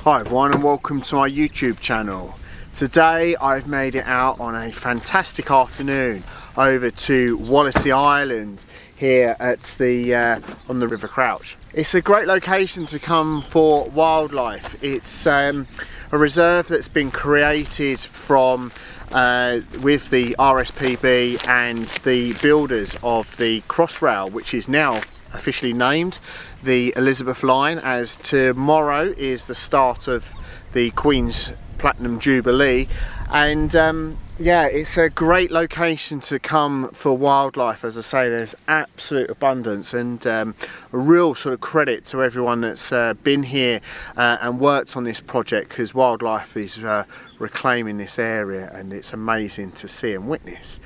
Hi everyone and welcome to my YouTube channel. Today I've made it out on a fantastic afternoon over to Wallasey Island here at the on the River Crouch. It's a great location to come for wildlife. It's a reserve that's been created from with the RSPB and the builders of the Crossrail, which is now officially named the Elizabeth Line, as tomorrow is the start of the Queen's Platinum Jubilee. And yeah, it's a great location to come for wildlife. As I say, there's absolute abundance, and a real sort of credit to everyone that's been here and worked on this project, because wildlife is reclaiming this area and it's amazing to see and witness.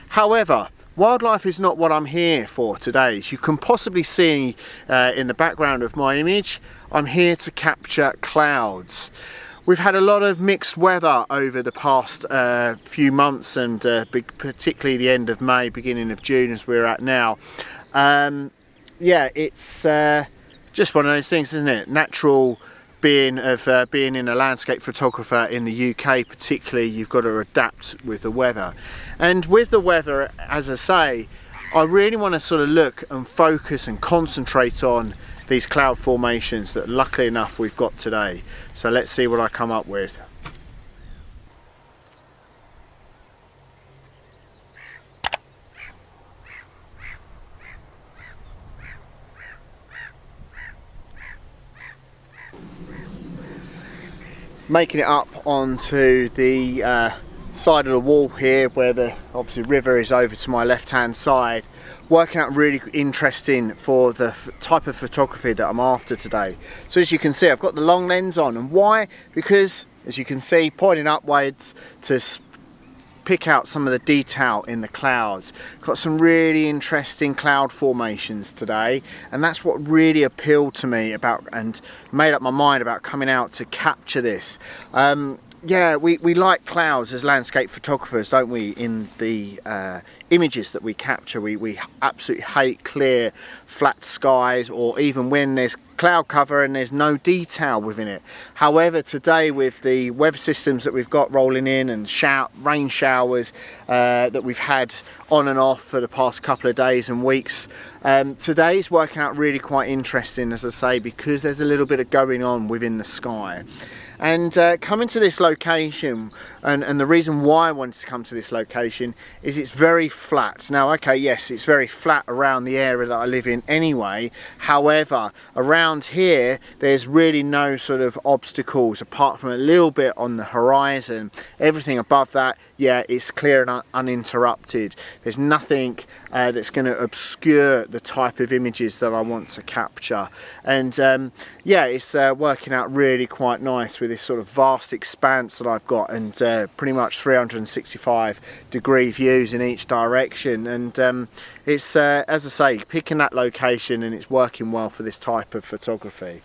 However, wildlife is not what I'm here for today. As you can possibly see in the background of my image, I'm here to capture clouds. We've had a lot of mixed weather over the past few months, and particularly the end of May, beginning of June as we're at now. Yeah, it's just one of those things, isn't it? Natural being in a landscape photographer in the UK particularly, you've got to adapt with the weather. And with the weather, as I say, I really want to sort of look and focus and concentrate on these cloud formations that luckily enough we've got today. So let's see what I come up with. Making it up onto the side of the wall here, where the obviously river is over to my left hand side, working out really interesting for the type of photography that I'm after today. So as you can see, I've got the long lens on, and why? Because as you can see, pointing upwards to pick out some of the detail in the clouds. Got some really interesting cloud formations today, and that's what really appealed to me about and made up my mind about coming out to capture this. Yeah, we like clouds as landscape photographers, don't we? In the images that we capture, we absolutely hate clear flat skies, or even when there's cloud cover and there's no detail within it. However, today with the weather systems that we've got rolling in and rain showers that we've had on and off for the past couple of days and weeks, today's working out really quite interesting, as I say, because there's a little bit of going on within the sky. And coming to this location, and the reason why I wanted to come to this location is it's very flat. Now, okay, yes, it's very flat around the area that I live in anyway. However, around here, there's really no sort of obstacles apart from a little bit on the horizon. Everything above that, yeah, it's clear and uninterrupted. There's nothing that's going to obscure the type of images that I want to capture. And yeah, it's working out really quite nice with this sort of vast expanse that I've got, and pretty much 365 degree views in each direction. And it's as I say, picking that location, and it's working well for this type of photography.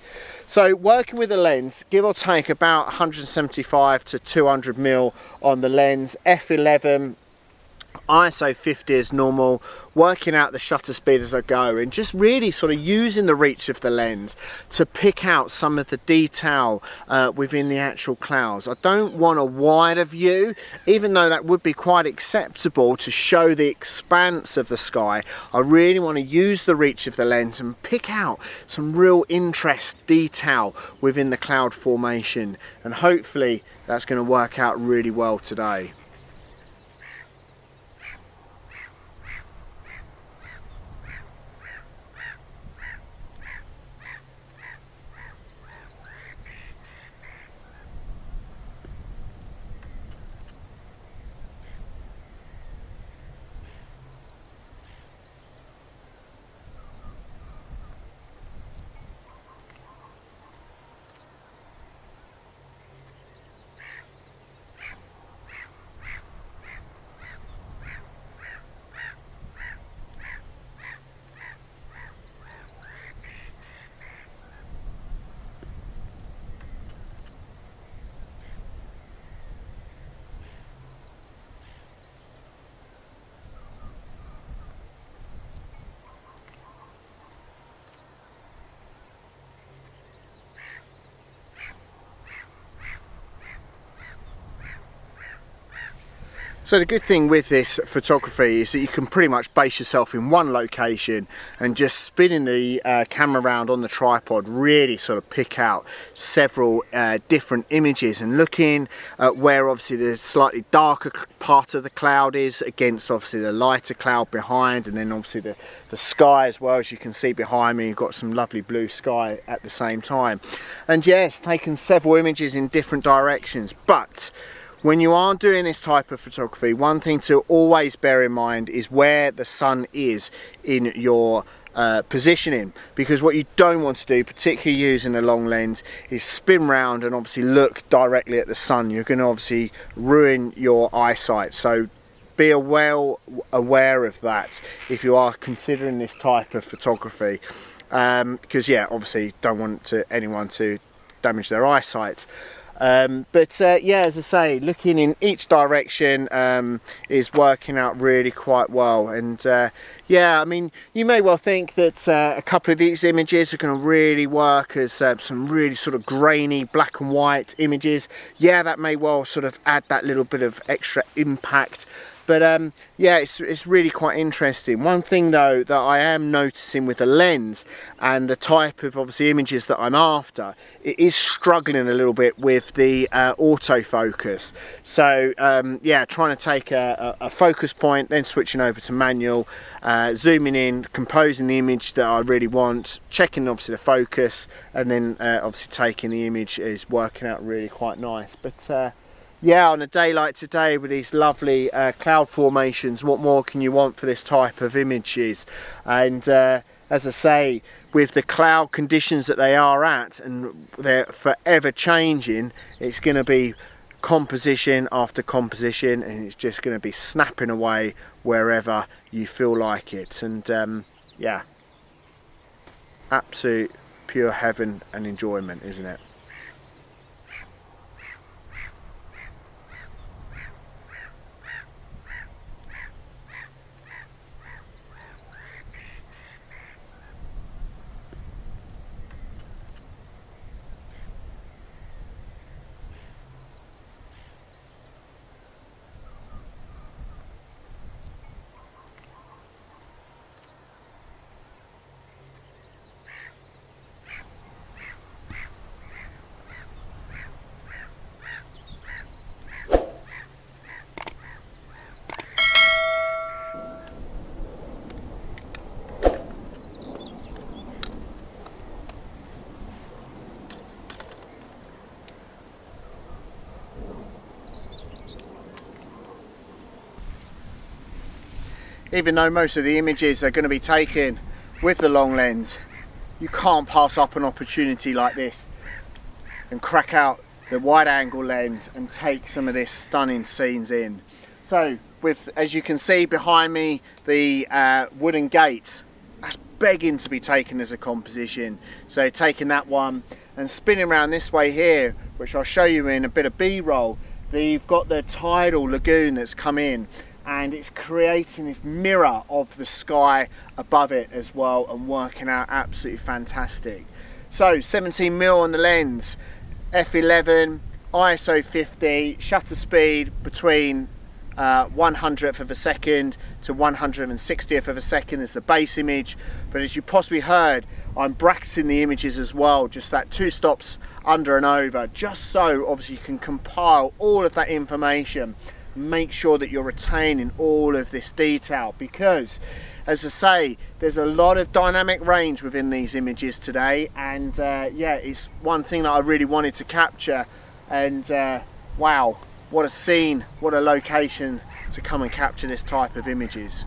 So working with a lens, give or take about 175 to 200 mm on the lens, f11, ISO 50 as normal, working out the shutter speed as I go, and just really sort of using the reach of the lens to pick out some of the detail within the actual clouds. I don't want a wider view, even though that would be quite acceptable to show the expanse of the sky. I really want to use the reach of the lens and pick out some real interest detail within the cloud formation, and hopefully that's going to work out really well today. So the good thing with this photography is that you can pretty much base yourself in one location and just spinning the camera around on the tripod really sort of pick out several different images, and looking at where obviously the slightly darker part of the cloud is against obviously the lighter cloud behind, and then obviously the sky as well. As you can see behind me, you've got some lovely blue sky at the same time. And yes, taken several images in different directions, but when you are doing this type of photography, one thing to always bear in mind is where the sun is in your positioning, because what you don't want to do, particularly using a long lens, is spin round and obviously look directly at the sun. You're going to obviously ruin your eyesight, so be well aware of that if you are considering this type of photography, because yeah, obviously don't want anyone to damage their eyesight. Yeah, as I say, looking in each direction is working out really quite well. And yeah, I mean, you may well think that a couple of these images are going to really work as some really sort of grainy black and white images. Yeah, that may well sort of add that little bit of extra impact. But yeah, it's really quite interesting. One thing though that I am noticing with the lens and the type of obviously images that I'm after, it is struggling a little bit with the autofocus. So yeah, trying to take a focus point, then switching over to manual, zooming in, composing the image that I really want, checking obviously the focus, and then obviously taking the image is working out really quite nice. But yeah, on a day like today with these lovely cloud formations, what more can you want for this type of images? And as I say, with the cloud conditions that they are at, and they're forever changing, it's going to be composition after composition, and it's just going to be snapping away wherever you feel like it. And yeah, absolute pure heaven and enjoyment, isn't it? Even though most of the images are going to be taken with the long lens, you can't pass up an opportunity like this and crack out the wide angle lens and take some of this stunning scenes in. So with, as you can see behind me, the wooden gate, that's begging to be taken as a composition. So taking that one and spinning around this way here, which I'll show you in a bit of B-roll, you've got the tidal lagoon that's come in, and it's creating this mirror of the sky above it as well, and working out absolutely fantastic. So 17mm on the lens, f11, ISO 50, shutter speed between 100th of a second to 160th of a second is the base image. But as you possibly heard, I'm bracketing the images as well, just that 2 stops under and over, just so obviously you can compile all of that information. Make sure that you're retaining all of this detail, because as I say, there's a lot of dynamic range within these images today, and yeah, it's one thing that I really wanted to capture. And wow, what a scene, what a location to come and capture this type of images.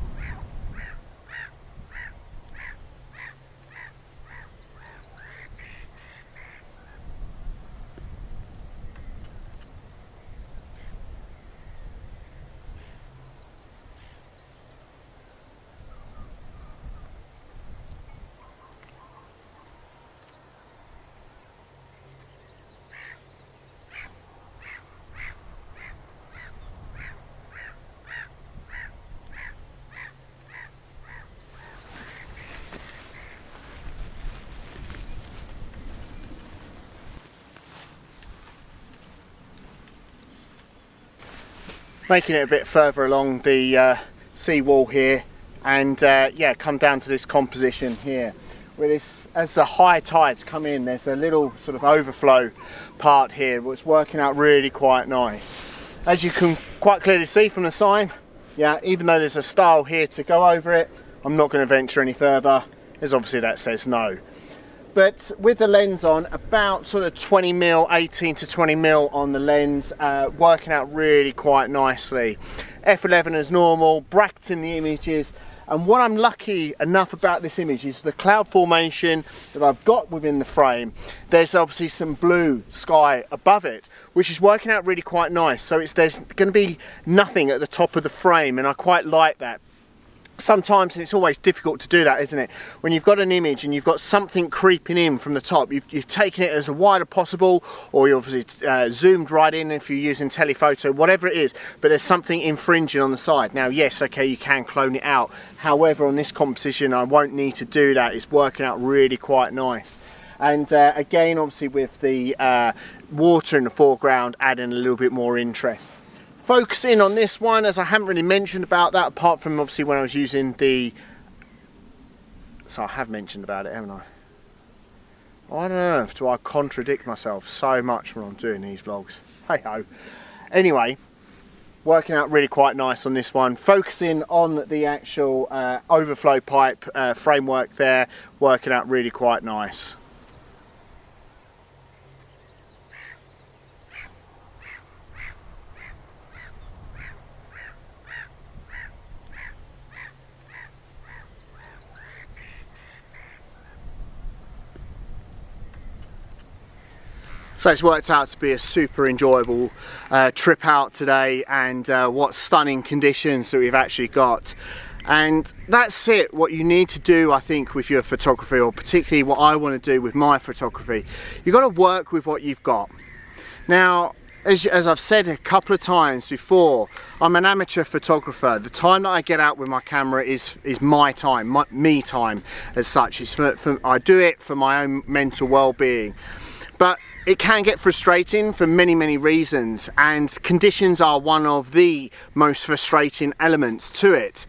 making it a bit further along the seawall here, and yeah, come down to this composition here. Where this, as the high tides come in, there's a little sort of overflow part here, which is working out really quite nice. As you can quite clearly see from the sign, yeah, even though there's a stile here to go over it, I'm not going to venture any further, as obviously that says no. But with the lens on, about sort of 20mm, 18 to 20mm on the lens, working out really quite nicely. F11 as normal, bracketing the images. And what I'm lucky enough about this image is the cloud formation that I've got within the frame. There's obviously some blue sky above it, which is working out really quite nice. So there's going to be nothing at the top of the frame, and I quite like that. Sometimes it's always difficult to do that, isn't it? When you've got an image and you've got something creeping in from the top, you've taken it as wide as possible, or you obviously zoomed right in if you're using telephoto, whatever it is, but there's something infringing on the side. Now, yes, okay, you can clone it out. However, on this composition, I won't need to do that. It's working out really quite nice. And again, obviously with the water in the foreground, adding a little bit more interest. Focusing on this one, as I haven't really mentioned about that, apart from obviously when I was using the... So I have mentioned about it, haven't I? Why on earth do I contradict myself so much when I'm doing these vlogs? Hey ho. Anyway, working out really quite nice on this one. Focusing on the actual overflow pipe framework there, working out really quite nice. So it's worked out to be a super enjoyable trip out today, and what stunning conditions that we've actually got. And that's it, what you need to do, I think, with your photography, or particularly what I want to do with my photography. You've got to work with what you've got. Now, as I've said a couple of times before, I'm an amateur photographer. The time that I get out with my camera is my time, me time as such. It's I do it for my own mental well-being. But it can get frustrating for many, many reasons, and conditions are one of the most frustrating elements to it.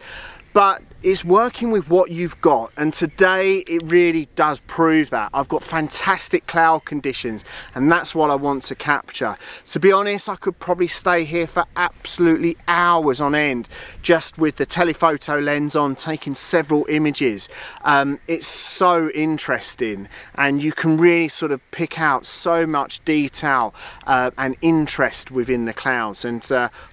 But it's working with what you've got, and today it really does prove that. I've got fantastic cloud conditions, and that's what I want to capture. To be honest, I could probably stay here for absolutely hours on end just with the telephoto lens on, taking several images. It's so interesting, and you can really sort of pick out so much detail and interest within the clouds, and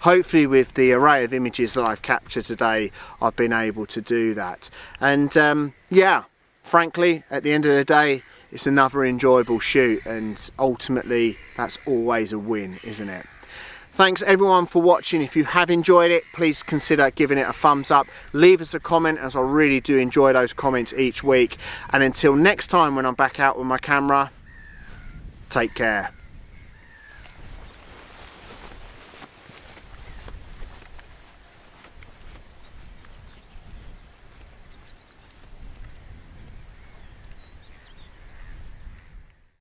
hopefully with the array of images that I've captured today, I've been able to do that. And yeah, frankly, at the end of the day, it's another enjoyable shoot, and ultimately that's always a win, isn't it? Thanks everyone for watching. If you have enjoyed it, please consider giving it a thumbs up. Leave us a comment, as I really do enjoy those comments each week. And until next time when I'm back out with my camera, take care.